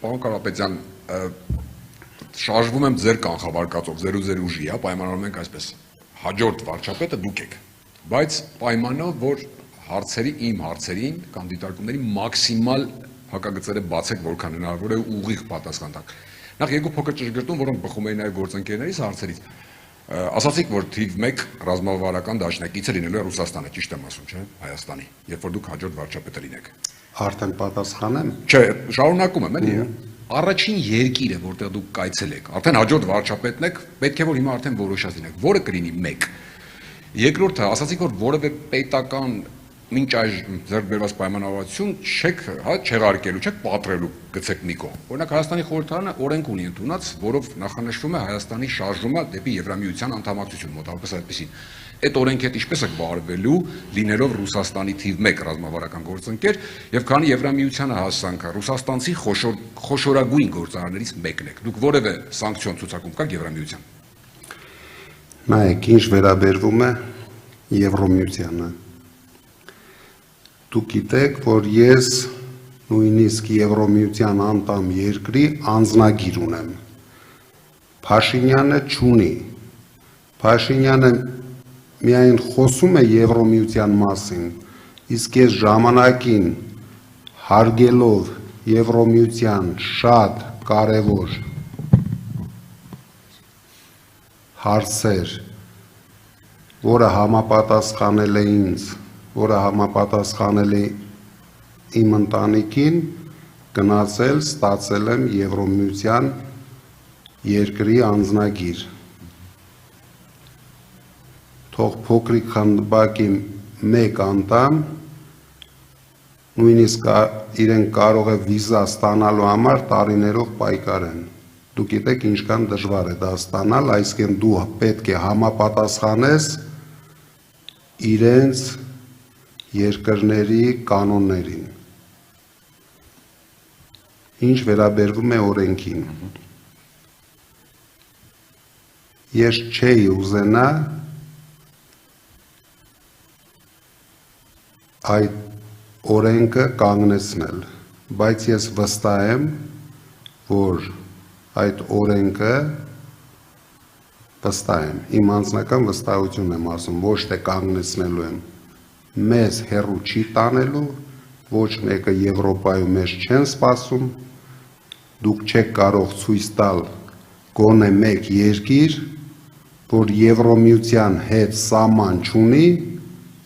պարոն Կարապետյան, շարժվում եմ ձեր կանխավարկածով, ձեր ուժի, պայմանավորում ենք այսպես, հաջորդ վարչապետը դուք եք, բայց պայմանով, որ իմ հարցերին կամ դիտարկումների մաքսիմալ հակագծերը բացեք, որքան հնարավոր է ուղիղ պատասխան տաք։ Նախ երկու փոքր ճշգրտում, որոնք բխում էին նաև գործընկերներից հարցերից։ Ասացիք, որ թիվ 1 ռազմավարական դաշնակիցը լինելու է Ռուսաստանը, ճիշտ եմ ասում, չէ՞, Հայաստանի, երբ որ դուք հաջորդ վարչապետը լինեք։ Արդեն պատասխանեմ։ Չէ, շարունակում եմ, էլի։ Առաջին երկիրը, որտեղ դուք կայցել եք, արդեն հաջորդ վարչապետն եք, պետք է որ հիմա արդեն որոշած լինեք, որը կլինի 1։ Երկրորդը, ասացիք, որ որևէ պետական մինչ այժմ ձեռք բերված պայմանավորվածություն չեք չեղարկելու, չեք պատրելու գցեք մի կողմ։ Օրինակ Հայաստանի խորհրդարանը օրենք ունի ընդունած, որով նախանշվում է Հայաստանի շարժումը դեպի Եվրամիության անդամակցություն, մոտավորապես այդպեսին։ Այդ օրենքը ինչպես է վարվելու, լինելով Ռուսաստանի թիվ 1 ռազմավարական գործընկեր, եւ քանի Եվրամիությանը հասանք, ռուսաստանցի խոշորագույն գործարաններից մեկն եք։ Դուք որևէ սանկցիոն ցուցակում կաք Եվրամիության։ Նայեք, ինչ վերաբերվում է Եվրամիությանը։ Դուք գիտեք, որ ես նույնիսկ Եվրամիության անդամ երկրի անձնագիր ունեմ։ Փաշինյանը չունի։ Փաշինյանը միայն խոսում է Եվրամիության մասին, իսկ ես ժամանակին հարգելով Եվրամիության շատ կարևոր հարցեր, որը համապատասխանել է ինձ, որը համապատասխանել է իմ ընտանիքին, գնացել, ստացել եմ Եվրամիության երկրի անձնագիր։ Թող փոքրիկ խմբակի մեկ անդամ նույնիսկ իրեն կարող է վիզա ստանալու համար տարիներով պայքարեն։ Դուք գիտեք ինչքան դժվար է դա ստանալ, այսինքն դու պետք է համապատասխանես իրենց երկրների կանոններին։ Ինչ վերաբերվում է օրենքին։ Ես չէի ուզենա այդ օրենքը կանգնեցնել, բայց ես վստահ եմ, որ այդ օրենքը վստահ եմ, իմ անձնական վստահություն եմ ասում, ոչ թե կանգնեցնելու եմ, մեզ հեռու չի տանելու, ոչ մեկը Եվրոպայում մեզ չեն սպասում, դուք չեք կարող ցույց տալ գոնե մեկ երկիր, որ Եվրամիության հետ սահման չունի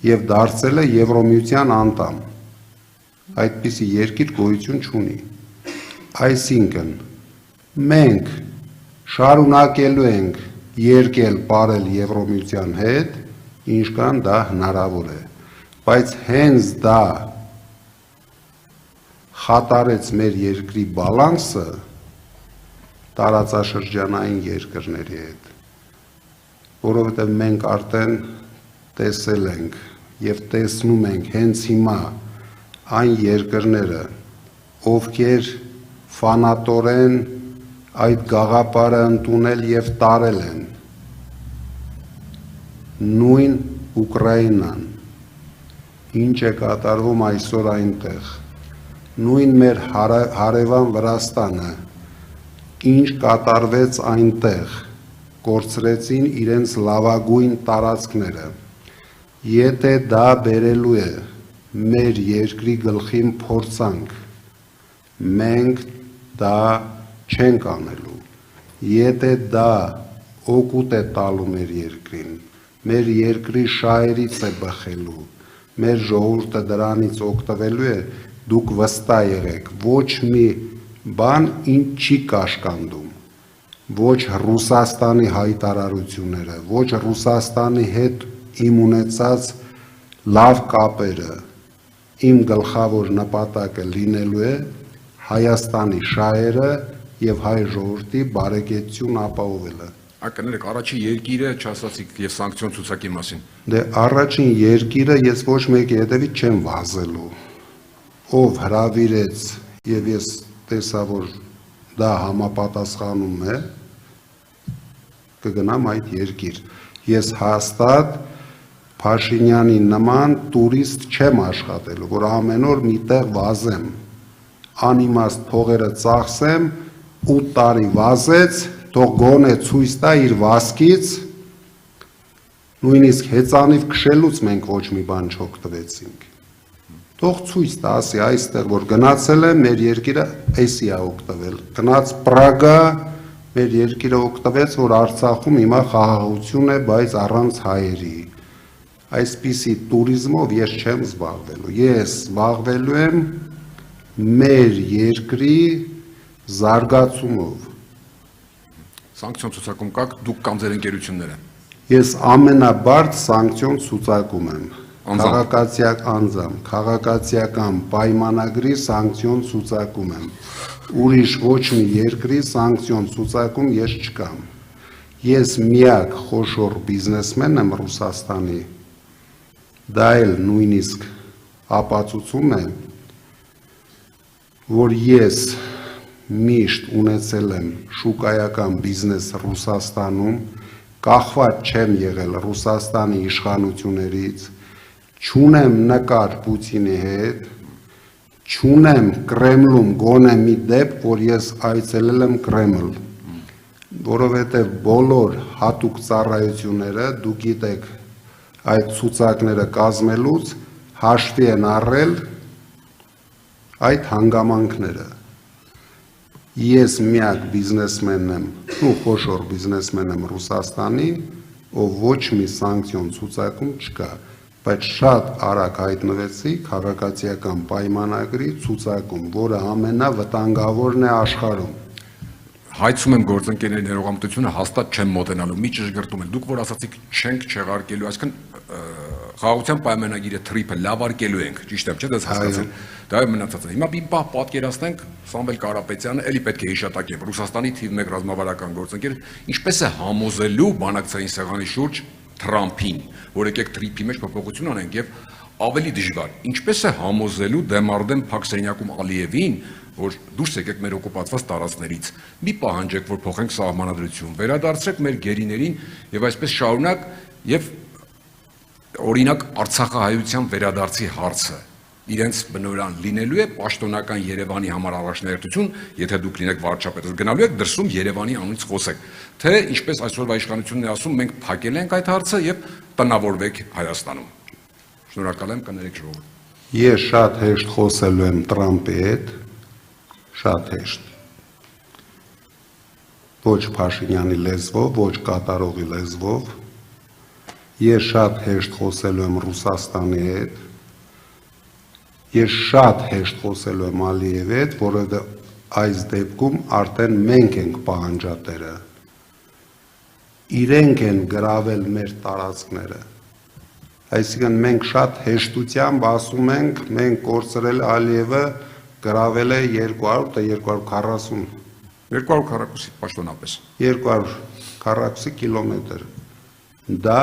եւ դարձել է Եվրամիության անդամ։ Այդպիսի երկիր գոյություն չունի։ Այսինքն մենք շարունակելու ենք երկել ապրել Եվրամիության հետ, ինչքան դա հնարավոր է, բայց հենց դա խաթարեց մեր երկրի բալանսը տարածաշրջանային երկրների հետ, որովհետև մենք արդեն տեսել ենք եւ տեսնում ենք հենց հիմա այն երկրները, ովքեր ֆանատորեն այդ գաղափարը ընդունել եւ տարել են, նույն Ուկրաինան, ինչ է կատարվում այսօր այնտեղ, նույն մեր հարևան Վրաստանը, ինչ կատարվեց այնտեղ, կորցրեցին իրենց լավագույն տարածքները, եթե դա բերելու է մեր երկրի գլխին փորձանք, մենք դա չենք անելու, եթե դա օգուտ է տալու մեր երկրին, մեր երկրի շահերից է բխելու, մեր ժողովուրդը դրանից օգտվելու է, դուք վստահ եղեք, ոչ մի բան ինչ չի կաշկանդում, ոչ Ռուսաստանի հայտարարությունները, ոչ Ռուսաստանի հետ իմ ունեցած լավ կապերը, իմ գլխավոր նպատակը լինելու է Հայաստանի շահերը եւ հայ ժողովրդի բարեկեցություն ապահովելը։ Ակներեք, առաջին երկիրը չասացիք եւ սանկցիոն ցուցակի մասին։ Դե առաջին երկիրը ես ոչ մեկի հետևից չեմ վազելու, ով հրավիրեց եւ ես տեսա, որ դա համապատասխանում է, կգնամ այդ երկիր։ Ես հաստատ Փաշինյանի նման տուրիստ չեմ աշխատելու, որ ամեն օր միտեղ վազեմ։ անիմաստ փողերը ծախսեմ, 8 տարի վազեց, թող գոնե ցույց տա իր վասկից, նույնիսկ հեծանիվ քշելուց մենք ոչ մի բան չօգտվեցինք։ Թող ցույց տա, ասի այստեղ որ գնացել է, մեր երկիրը էսի է օգտվել։ Գնաց Պրագա, մեր երկիրը օգտվեց, որ Արցախում հիմա խաղաղություն է, բայց առանց հայերի։ Այսպիսի տուրիզմով ես չեմ զբաղվելու։ Ես զբաղվելու եմ մեր երկրի զարգացումով։ Սանկցիոն ցուցակում կաք դուք կամ ձեր ընկերությունները։ Ես ամենաբարդ սանկցիոն ցուցակում եմ։ Քաղաքացիական պայմանագրի սանկցիոն ցուցակում եմ։ Ուրիշ ոչ մի երկրի սանկցիոն ցուցակում ես չկամ։ Ես միակ խոշոր բիզնեսմենն եմ Ռուսաստանի։ Դա էլ նույնիսկ ապացուցում է, որ ես միշտ ունեցել եմ շուկայական բիզնես Ռուսաստանում, կախված չեմ եղել Ռուսաստանի իշխանություններից, չունեմ նկար Պուտինի հետ, չունեմ Կրեմլում գոնե մի դեպք, որ ես այցելել եմ Կրեմլ, որովհետև բոլոր հատուկ ծառայությունները, դուք գիտեք, այդ ցուցակները կազմելուց հաշվի են առել այդ հանգամանքները։ Ես միակ բիզնեսմենն եմ, ու խոշոր բիզնեսմեն եմ Ռուսաստանի, ով ոչ մի սանկցիոն ցուցակում չկա, բայց շատ արագ հայտնվեցի քաղաքացիական պայմանագրի ցուցակում, որը ամենավտանգավորն է աշխարհում։ Հայցում եմ գործընկերների ներողամտությունը հաստատ չեմ մոտենալու, մի ճշգրտում եմ, դուք որ ասացիք չենք չեղարկելու, այսինքն խաղաղության պայմանագիրը թրիփը լավարկելու ենք, ճիշտ եմ, չէ՞, դες հասկացել։ Դա է մնացածը։ Հիմա մի պահ պատկերացնենք Սամվել Կարապետյանը, էլի պետք է հիշատակեմ, Ռուսաստանի թիվ 1 ռազմավարական գործընկեր, ինչպես է համոզելու բանակցային սեղանի շուրջ Թրամփին, որ եկեք թրիփի մեջ փոփոխություն անենք եւ ավելի դժվար, ինչպես է համոզելու դեմարդեմ Փաքսենյակում Ալիևին, որ դուրս եկեք մեր օկուպացված տարածքներից, մի պահանջեք, որ փոխենք սահմանադրություն, վերադարձրեք մեր գերիներին եւ այսպես շարունակ եւ օրինակ Արցախահայության վերադարձի հարցը իրենց բնորան լինելու է պաշտոնական Երևանի համար առաջնահերթություն, եթե դուք լինեք վարչապետը, գնալու եք դրսում Երևանի անունից խոսեք, թե ինչպես այսօրվա իշխանությունն է ասում, մենք փակել ենք այդ հարցը եւ տնավորվեք Հայաստանում։ Շնորհակալ եմ, կներեք ժողովուրդ։ Ես շատ հեշտ խոսելու եմ Տրամփի հետ, շատ հեշտ։ Ոչ Փաշինյանի լեզվով, ոչ կատարողի լեզվով։ Ես շատ հեշտ խոսելու եմ Ռուսաստանի հետ։ Ես շատ հեշտ խոսելու եմ Ալիևի հետ, որովհետև այս դեպքում արդեն մենք ենք պահանջատերը։ Իրենք են գրավել մեր տարածքները։ Այսինքն մենք շատ հեշտությամբ ասում ենք, մենք կորցրել Ալիևը գրավել է 200 թե 240 240 պաշտոնապես 240 կիլոմետր։ Դա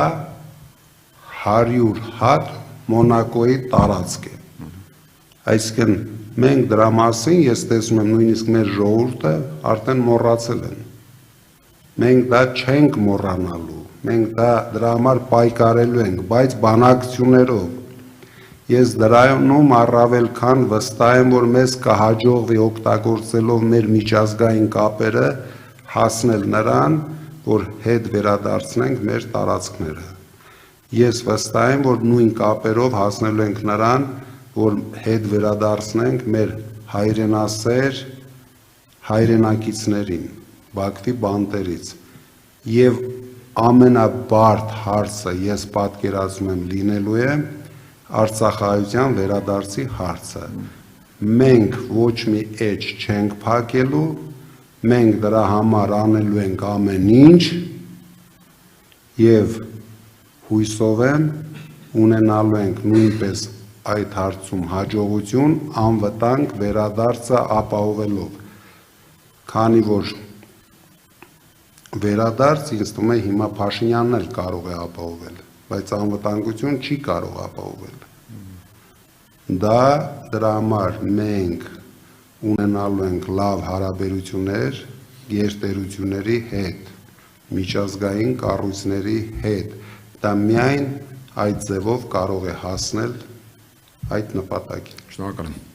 100 հատ Մոնակոյի տարածք է։ Այսինքն մենք դրա մասին ես տեսնում եմ նույնիսկ մեր ժողովուրդը արդեն մոռացել են։ Մենք դա չենք մոռանալու, մենք դրա համար պայքարելու ենք, բայց բանակցություններով։ Ես դրանում առավել քան վստահ եմ, որ մեզ կհաջողվի օգտագործելով մեր միջազգային կապերը հասնել նրան, որ հետ վերադարձնենք մեր տարածքները։ Ես վստահ եմ, որ նույն կապերով հասնելու ենք նրան, որ հետ վերադարձնենք մեր հայրենասեր հայրենակիցներին, Բաքվի բանտերից։ Եվ ամենաբարդ հարցը ես պատկերացնում եմ լինելու է Արցախահայության վերադարձի հարցը։ Մենք ոչ մի էջ չենք փակելու, մենք դրա համար անելու ենք ամեն ինչ եւ հույսով եմ ունենալու ենք նույնպես այդ հարցում հաջողություն անվտանգ վերադարձը ապահովելով, քանի որ վերադարձ ինձ թվում է հիմա Փաշինյանն էլ կարող է ապահովել, բայց անվտանգություն չի կարող ապահովել։ Դրա համար մենք ունենալու ենք լավ հարաբերություններ գերտերությունների հետ, միջազգային կառույցների հետ, դա միայն այդ ձևով կարող է հասնել այդ նպատակին։ Շնորհակալ եմ։